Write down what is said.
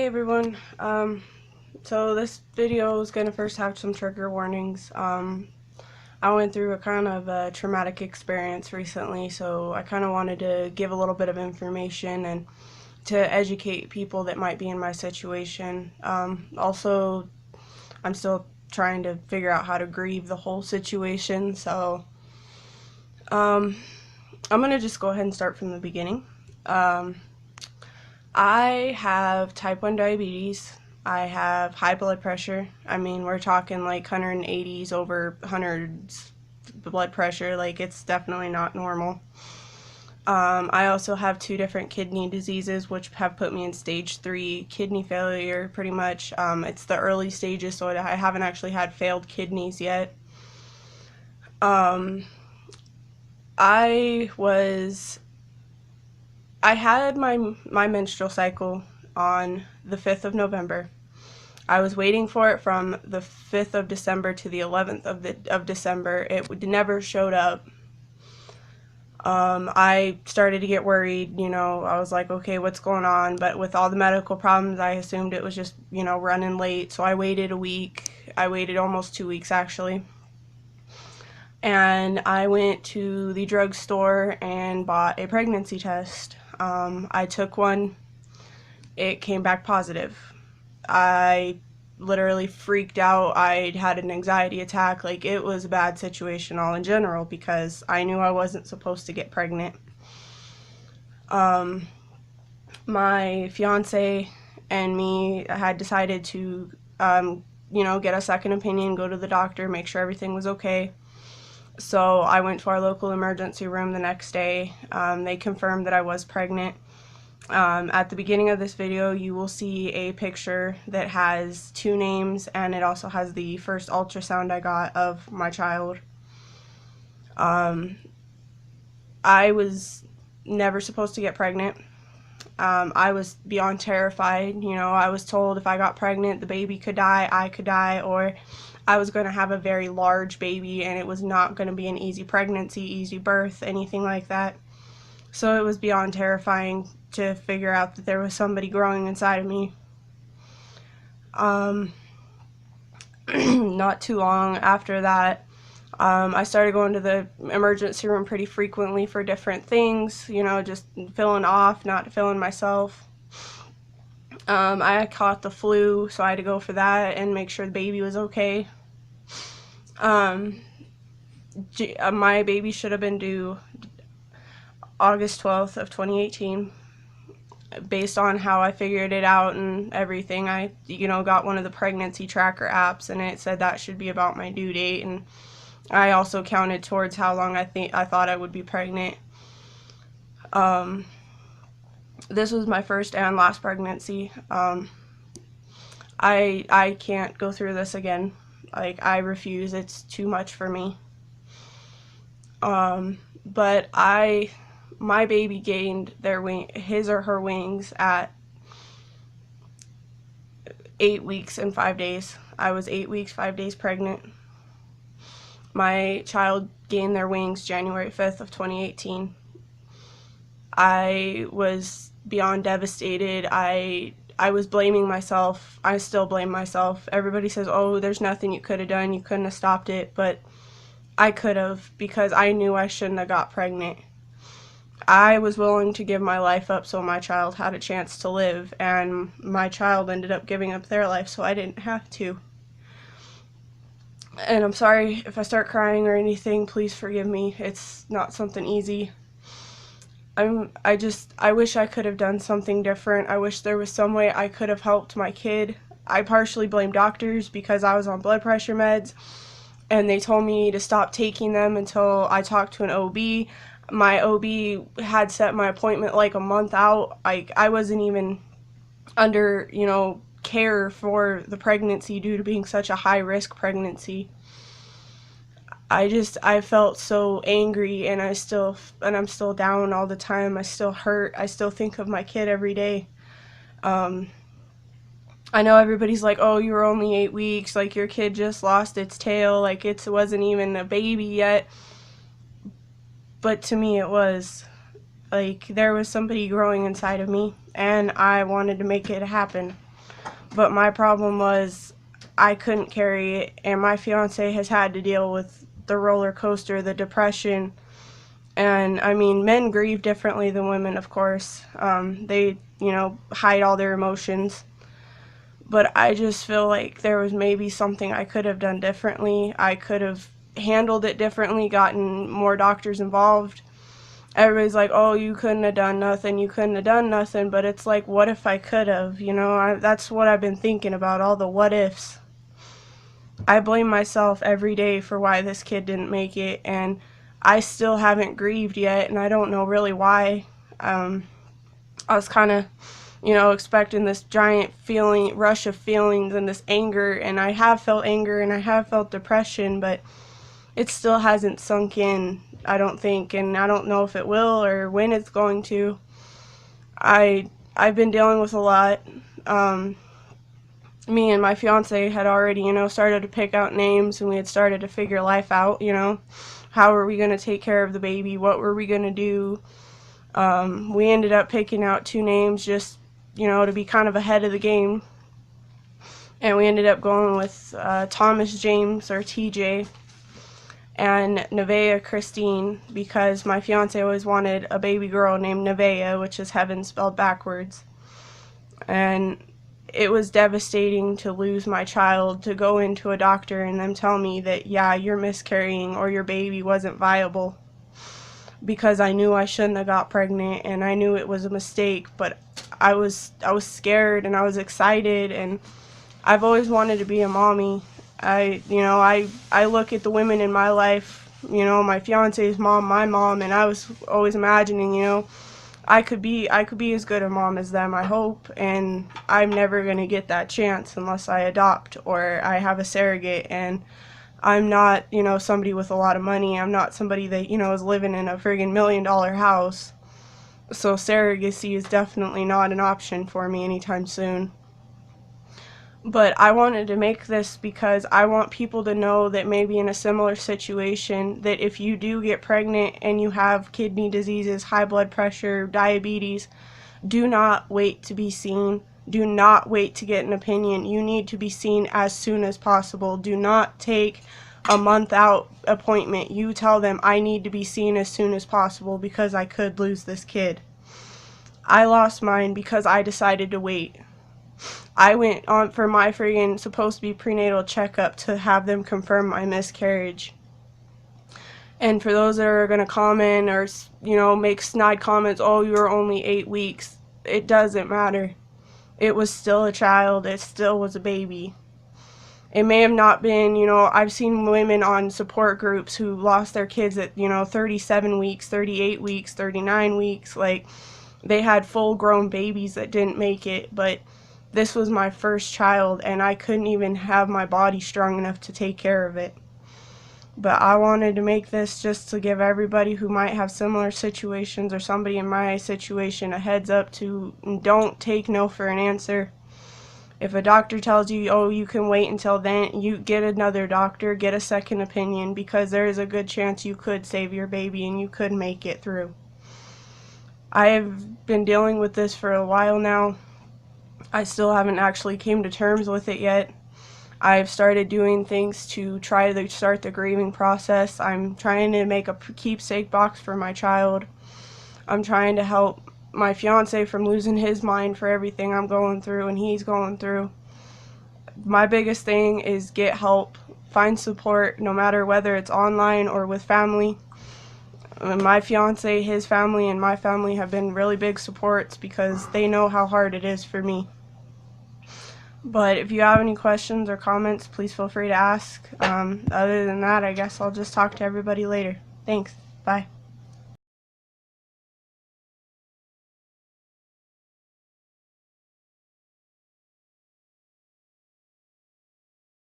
Hey everyone, so this video is going to first have some trigger warnings. I went through a kind of a traumatic experience recently, so I kind of wanted to give a little bit of information and to educate people that might be in my situation. Also, I'm still trying to figure out how to grieve the whole situation, so I'm going to just go ahead and start from the beginning. I have type 1 diabetes. I have high blood pressure. I mean, we're talking like 180s over hundreds blood pressure. Like, it's definitely not normal. I also have two different kidney diseases, which have put me in stage 3 kidney failure, pretty much. It's the early stages, so I haven't actually had failed kidneys yet. I had my menstrual cycle on the 5th of November. I was waiting for it from the 5th of December to the 11th of December. It never showed up. I started to get worried, I was like, okay, what's going on? But with all the medical problems, I assumed it was just, running late. So I waited a week. I waited almost 2 weeks, actually. And I went to the drugstore and bought a pregnancy test. I took one. It came back positive. I literally freaked out. I had an anxiety attack. Like, it was a bad situation all in general because I knew I wasn't supposed to get pregnant. My fiance and me had decided to, get a second opinion, go to the doctor, make sure everything was okay. So I went to our local emergency room the next day. They confirmed that I was pregnant. At the beginning of this video, you will see a picture that has 2 names, and it also has the first ultrasound I got of my child. I was never supposed to get pregnant. I was beyond terrified. I was told if I got pregnant, the baby could die, I could die, or I was going to have a very large baby and it was not going to be an easy pregnancy, easy birth, anything like that. So it was beyond terrifying to figure out that there was somebody growing inside of me. Not too long after that, I started going to the emergency room pretty frequently for different things, just feeling off, not feeling myself. I caught the flu, so I had to go for that and make sure the baby was okay. My baby should have been due August 12th of 2018. Based on how I figured it out and everything, I got one of the pregnancy tracker apps, and it said that should be about my due date, and I also counted towards how long I thought I would be pregnant. This was my first and last pregnancy. I can't go through this again. Like, I refuse. It's too much for me. But my baby gained his or her wings at 8 weeks and 5 days. I was 8 weeks, 5 days pregnant. My child gained their wings January 5th of 2018. I was beyond devastated. I was blaming myself. I still blame myself. Everybody says, oh, there's nothing you could have done. You couldn't have stopped it. But I could have, because I knew I shouldn't have got pregnant. I was willing to give my life up so my child had a chance to live, and my child ended up giving up their life so I didn't have to. And I'm sorry if I start crying or anything, please forgive me. It's not something easy. I wish I could have done something different. I wish there was some way I could have helped my kid. I partially blame doctors because I was on blood pressure meds, and they told me to stop taking them until I talked to an OB. My OB had set my appointment like a month out. Like, I wasn't even under, care for the pregnancy due to being such a high-risk pregnancy. I felt so angry, and I'm still down all the time. I still hurt. I still think of my kid every day. I know everybody's like, oh, you were only 8 weeks, like, your kid just lost its tail, like, it wasn't even a baby yet. But to me, it was. Like, there was somebody growing inside of me, and I wanted to make it happen. But my problem was I couldn't carry it, and my fiance has had to deal with the roller coaster, the depression. And I mean, men grieve differently than women, of course. They, hide all their emotions. But I just feel like there was maybe something I could have done differently. I could have handled it differently, gotten more doctors involved. Everybody's like, oh, you couldn't have done nothing, you couldn't have done nothing. But it's like, what if I could have? That's what I've been thinking about, all the what ifs. I blame myself every day for why this kid didn't make it, and I still haven't grieved yet, and I don't know really why. I was kind of, expecting this giant rush of feelings and this anger, and I have felt anger and I have felt depression, but it still hasn't sunk in, I don't think, and I don't know if it will or when it's going to. I've been dealing with a lot. Me and my fiance had already, started to pick out names, and we had started to figure life out, how were we going to take care of the baby, what were we going to do. We ended up picking out 2 names just, to be kind of ahead of the game, and we ended up going with Thomas James, or TJ, and Nevaeh Christine, because my fiance always wanted a baby girl named Nevaeh, which is heaven spelled backwards. And it was devastating to lose my child, to go into a doctor and them tell me that, yeah, you're miscarrying or your baby wasn't viable, because I knew I shouldn't have got pregnant and I knew it was a mistake. But I was scared and I was excited, and I've always wanted to be a mommy. I look at the women in my life, my fiance's mom, my mom, and I was always imagining, I could be as good a mom as them, I hope, and I'm never going to get that chance unless I adopt or I have a surrogate. And I'm not, somebody with a lot of money. I'm not somebody that, is living in a friggin' $1 million house. So surrogacy is definitely not an option for me anytime soon. But I wanted to make this because I want people to know that maybe in a similar situation, that if you do get pregnant and you have kidney diseases, high blood pressure, diabetes, do not wait to be seen. Do not wait to get an opinion. You need to be seen as soon as possible. Do not take a month out appointment. You tell them, I need to be seen as soon as possible because I could lose this kid. I lost mine because I decided to wait. I went on for my friggin' supposed to be prenatal checkup to have them confirm my miscarriage. And for those that are going to comment or, make snide comments, oh, you were only 8 weeks, it doesn't matter. It was still a child. It still was a baby. It may have not been, I've seen women on support groups who lost their kids at, 37 weeks, 38 weeks, 39 weeks. Like, they had full-grown babies that didn't make it, but this was my first child, and I couldn't even have my body strong enough to take care of it. But I wanted to make this just to give everybody who might have similar situations or somebody in my situation a heads up to don't take no for an answer. If a doctor tells you, oh, you can wait until then, you get another doctor, get a second opinion, because there is a good chance you could save your baby and you could make it through. I have been dealing with this for a while now. I still haven't actually came to terms with it yet. I've started doing things to try to start the grieving process. I'm trying to make a keepsake box for my child. I'm trying to help my fiance from losing his mind for everything I'm going through and he's going through. My biggest thing is get help, find support, no matter whether it's online or with family. My fiance, his family, and my family have been really big supports because they know how hard it is for me. But if you have any questions or comments, please feel free to ask. Other than that, I guess I'll just talk to everybody later. Thanks. Bye.